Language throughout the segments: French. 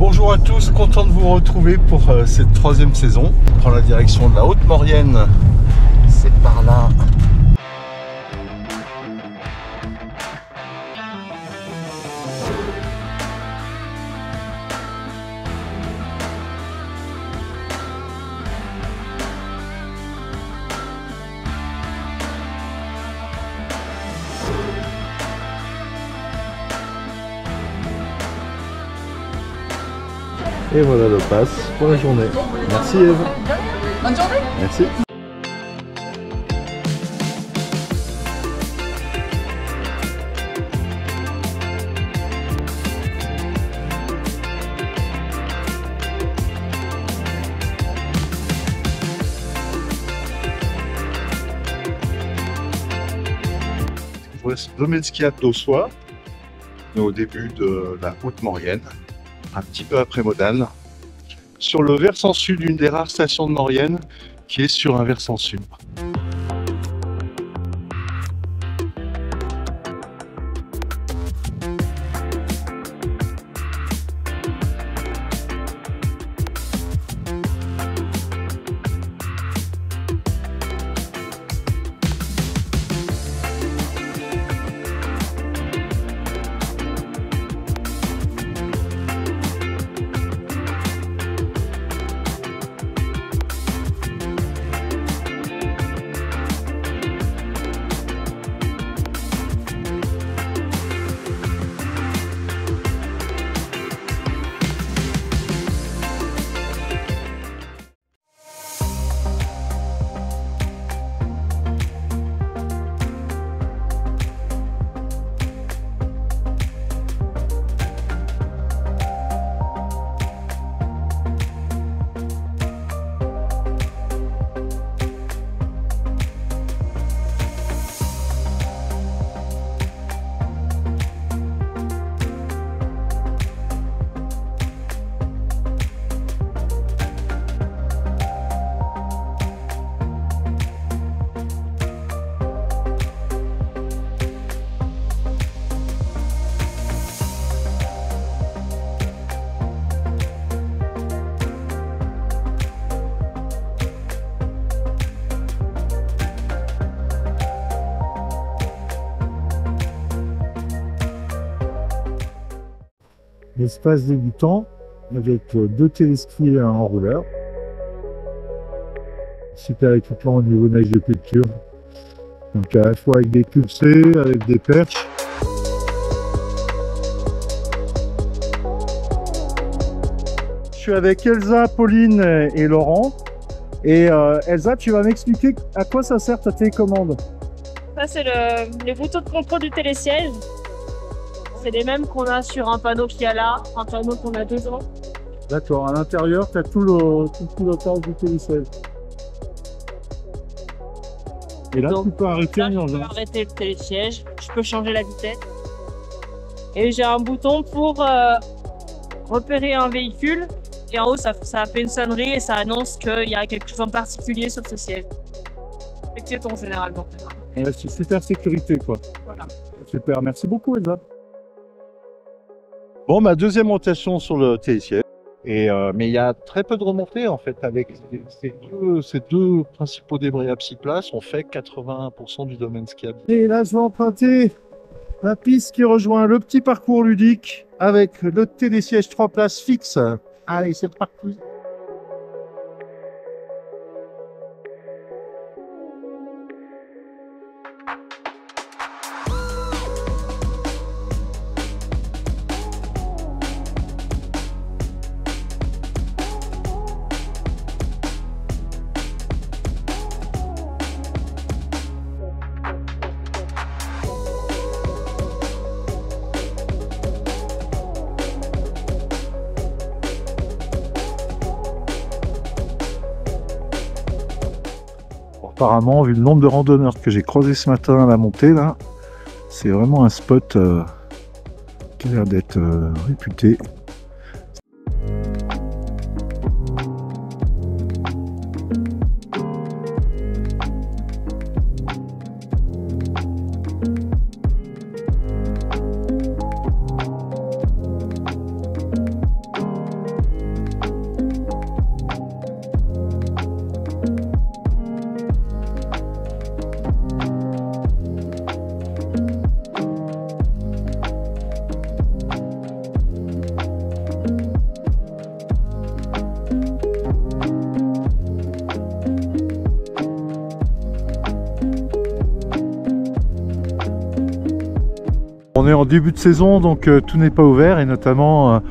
Bonjour à tous, content de vous retrouver pour cette troisième saison. On prend la direction de la Haute-Maurienne, c'est par là. Et voilà le pass pour la journée. Merci Eve. Bonne journée. Merci. Il vous reste 2 mètres skiables d'Aussois, au début de la Haute-Maurienne. Un petit peu après Modane, sur le versant sud, une des rares stations de Maurienne qui est sur un versant sud. L'espace débutant avec 2 téléskis et un enrouleur. Super équipement au niveau neige de culture. Donc à la fois avec des pulsés, avec des perches. Je suis avec Elsa, Pauline et Laurent. Et Elsa, tu vas m'expliquer à quoi ça sert ta télécommande. Ça, c'est les boutons de contrôle du télésiège. C'est les mêmes qu'on a sur un panneau qu'il y a là, un panneau qu'on a devant. D'accord, à l'intérieur, tu as tout le pilotage du télésiège. Et là, Donc, tu peux arrêter en je peux urgence. arrêter le télésiège, je peux changer la vitesse. Et j'ai un bouton pour repérer un véhicule. Et en haut, ça fait une sonnerie et ça annonce qu'il y a quelque chose en particulier sur ce siège. C'est piéton généralement. Ouais, c'est super sécurité, quoi. Voilà. Super, merci beaucoup, Elsa. Bon, ma deuxième rotation sur le télésiège. Mais il y a très peu de remontées en fait. Avec ces deux principaux débrayables 6 places, on fait 80% du domaine skiable. Et là, je vais emprunter la piste qui rejoint le petit parcours ludique avec le télésiège 3 places fixe. Allez, c'est parti. Apparemment, vu le nombre de randonneurs que j'ai croisés ce matin à la montée, là, c'est vraiment un spot qui a l'air d'être réputé. en début de saison, donc tout n'est pas ouvert, et notamment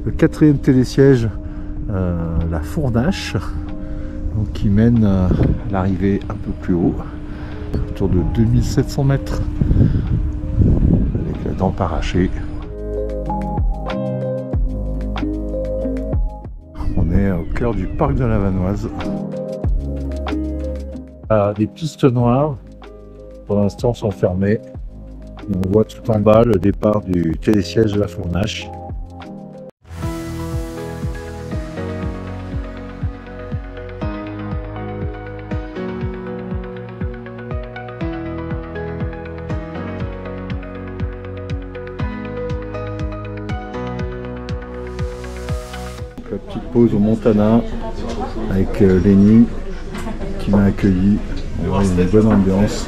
le 4e télésiège, la Fournache, donc, qui mène l'arrivée un peu plus haut, autour de 2700 mètres, avec la dent arrachée. On est au cœur du parc de la Vanoise. Des pistes noires, pour l'instant, sont fermées. Et on voit tout en bas le départ du télésiège de la Fournache. La petite pause au Montana avec Lenny qui m'a accueilli. On voit une bonne ambiance.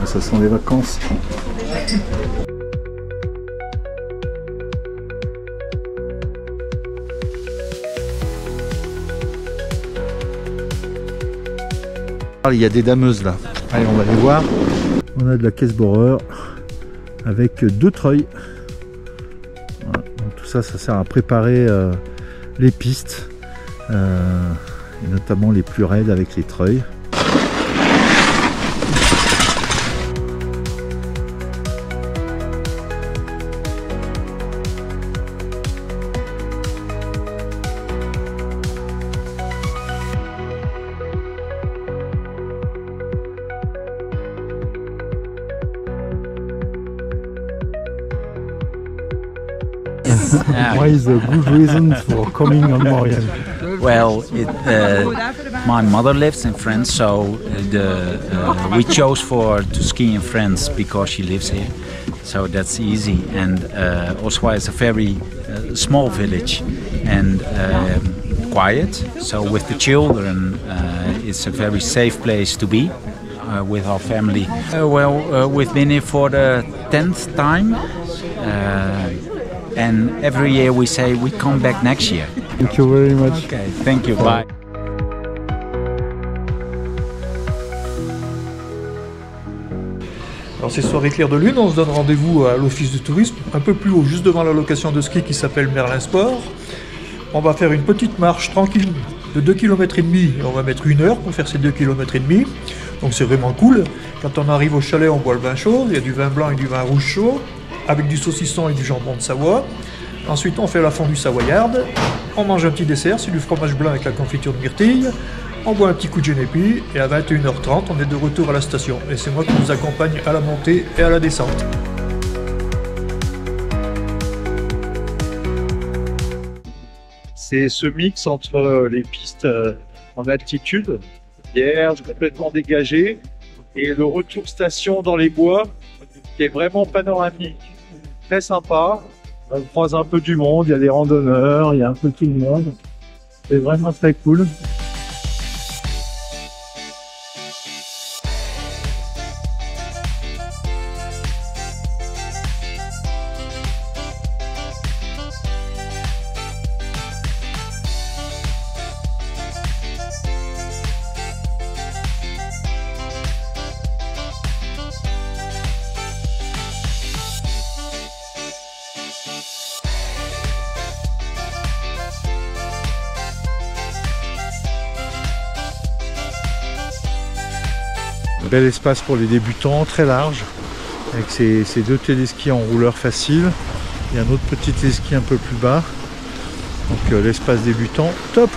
Ça sent les vacances. Il y a des dameuses là. Allez, on va les voir. On a de la caisse boreur avec 2 treuils. Voilà. Donc, tout ça, ça sert à préparer les pistes, et notamment les plus raides avec les treuils. What is the good reason for coming on Maurienne? Well, my mother lives in France, so we chose to ski in France because she lives here. So that's easy, and also it's a very small village and quiet. So with the children, it's a very safe place to be with our family. We've been here for the 10th time. And every year we say we come back next year. Thank you very much. Okay, thank you. Bye. Alors ces soirées claires de lune, on se donne rendez-vous à l'office du tourisme, un peu plus haut, juste devant la location de ski qui s'appelle Merlin Sport. On va faire une petite marche tranquille de 2,5 km. On va mettre 1 heure pour faire ces 2,5 km. Donc c'est vraiment cool. Quand on arrive au chalet, on boit le vin chaud. Il y a du vin blanc et du vin rouge chaud, avec du saucisson et du jambon de Savoie. Ensuite, on fait la fondue savoyarde. On mange un petit dessert, c'est du fromage blanc avec la confiture de myrtille. On boit un petit coup de genépi et à 21h30, on est de retour à la station. Et c'est moi qui vous accompagne à la montée et à la descente. C'est ce mix entre les pistes en altitude, vierge, complètement dégagées, et le retour station dans les bois, qui est vraiment panoramique. Très sympa. On croise un peu du monde, il y a des randonneurs, il y a un peu tout le monde. C'est vraiment très cool. Bel espace pour les débutants, très large, avec ces 2 téléskis en rouleur facile et un autre petit téléski un peu plus bas. Donc l'espace débutant, top.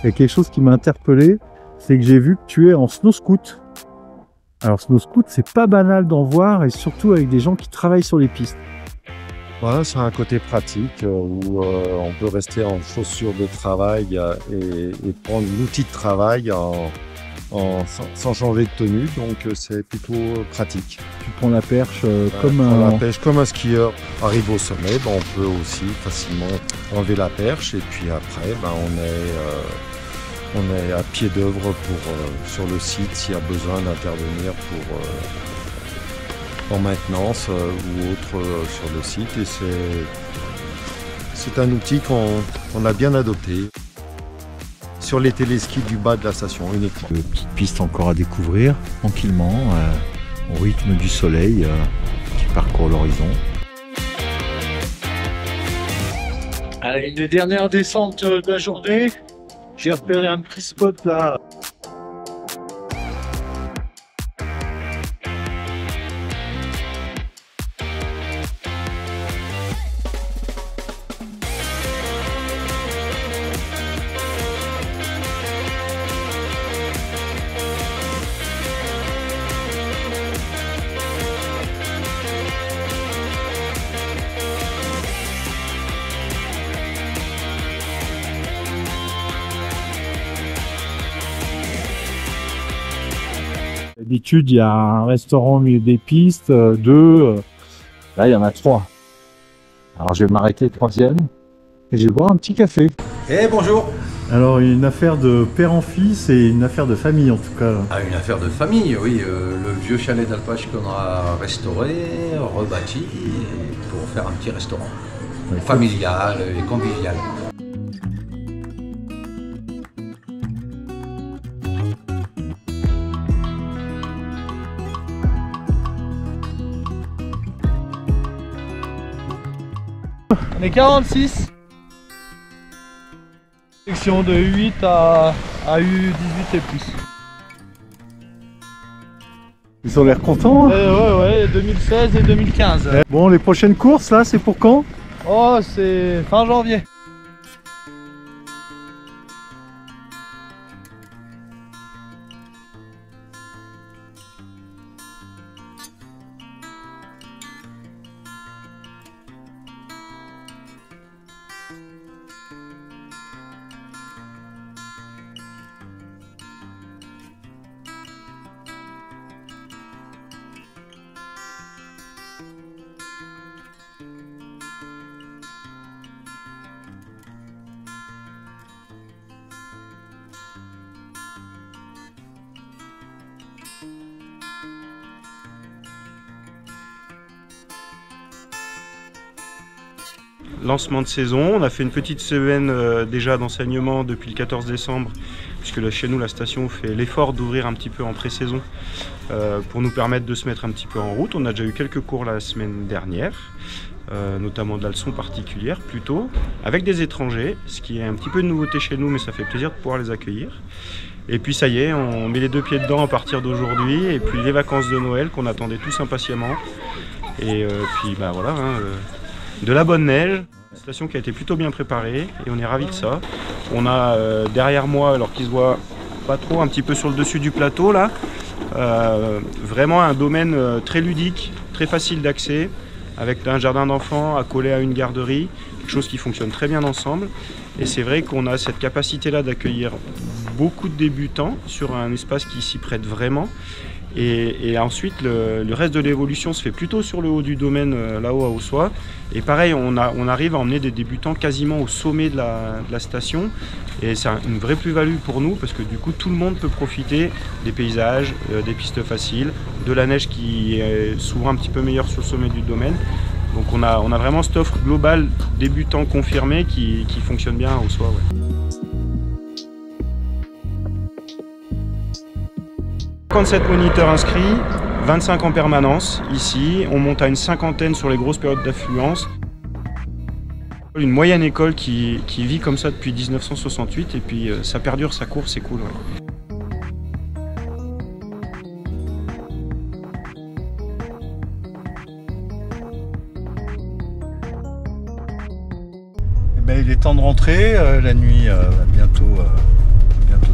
Il y a quelque chose qui m'a interpellé, c'est que j'ai vu que tu es en snow scoot. Alors snow scoot, c'est pas banal d'en voir, et surtout avec des gens qui travaillent sur les pistes. Voilà, c'est un côté pratique où on peut rester en chaussures de travail et prendre l'outil de travail sans changer de tenue, donc c'est plutôt pratique. Tu prends la perche comme un skieur arrive au sommet, on peut aussi facilement enlever la perche, et puis après on est à pied d'œuvre sur le site s'il y a besoin d'intervenir en maintenance ou autre sur le site, et c'est un outil qu'on a bien adopté. Sur les téléskis du bas de la station uniquement. Petite piste encore à découvrir tranquillement, au rythme du soleil qui parcourt l'horizon. Allez, une des dernières descentes de la journée. J'ai repéré un petit spot là. D'habitude, il y a un restaurant au milieu des pistes, deux. Là, il y en a trois. Alors, je vais m'arrêter troisième et je vais boire un petit café. Eh bonjour. Alors, une affaire de père en fils et une affaire de famille en tout cas. Ah, une affaire de famille, oui. Le vieux chalet d'alpage qu'on a restauré, rebâti pour faire un petit restaurant familial et convivial. On est 46. Section de U8 à U18 et plus. Ils ont l'air contents. Ouais, 2016 et 2015. Bon, les prochaines courses là, c'est pour quand? Oh, c'est fin janvier. Lancement de saison, on a fait une petite semaine déjà d'enseignement depuis le 14 décembre, puisque là, chez nous la station fait l'effort d'ouvrir un petit peu en pré-saison pour nous permettre de se mettre un petit peu en route. On a déjà eu quelques cours la semaine dernière, notamment de la leçon particulière plutôt, avec des étrangers, ce qui est un petit peu de nouveauté chez nous, mais ça fait plaisir de pouvoir les accueillir. Et puis ça y est, on met les deux pieds dedans à partir d'aujourd'hui, et puis les vacances de Noël qu'on attendait tous impatiemment. Et puis bah voilà, de la bonne neige, une station qui a été plutôt bien préparée et on est ravis de ça. On a derrière moi, alors qu'il se voit pas trop, un petit peu sur le dessus du plateau là, vraiment un domaine très ludique, très facile d'accès, avec un jardin d'enfants accolé à une garderie, quelque chose qui fonctionne très bien ensemble. Et c'est vrai qu'on a cette capacité là d'accueillir beaucoup de débutants sur un espace qui s'y prête vraiment. Et ensuite, le reste de l'évolution se fait plutôt sur le haut du domaine, là-haut à Haussois. Et pareil, on arrive à emmener des débutants quasiment au sommet de la station. Et c'est une vraie plus-value pour nous, parce que du coup, tout le monde peut profiter des paysages, des pistes faciles, de la neige qui est souvent un petit peu meilleure sur le sommet du domaine. Donc on a vraiment cette offre globale débutant confirmée qui fonctionne bien à Haussois. Ouais. 57 moniteurs inscrits, 25 en permanence ici, on monte à une cinquantaine sur les grosses périodes d'affluence. Une moyenne école qui vit comme ça depuis 1968 et puis ça perdure, ça court, c'est cool. Ouais. Ben, il est temps de rentrer, la nuit va bientôt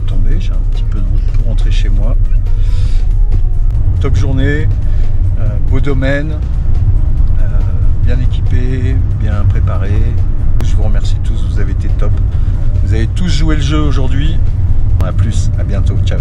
tomber, j'ai un petit peu de route pour rentrer chez moi. Top journée, beau domaine, bien équipé, bien préparé. Je vous remercie tous, vous avez été top. Vous avez tous joué le jeu aujourd'hui. A plus, à bientôt, ciao.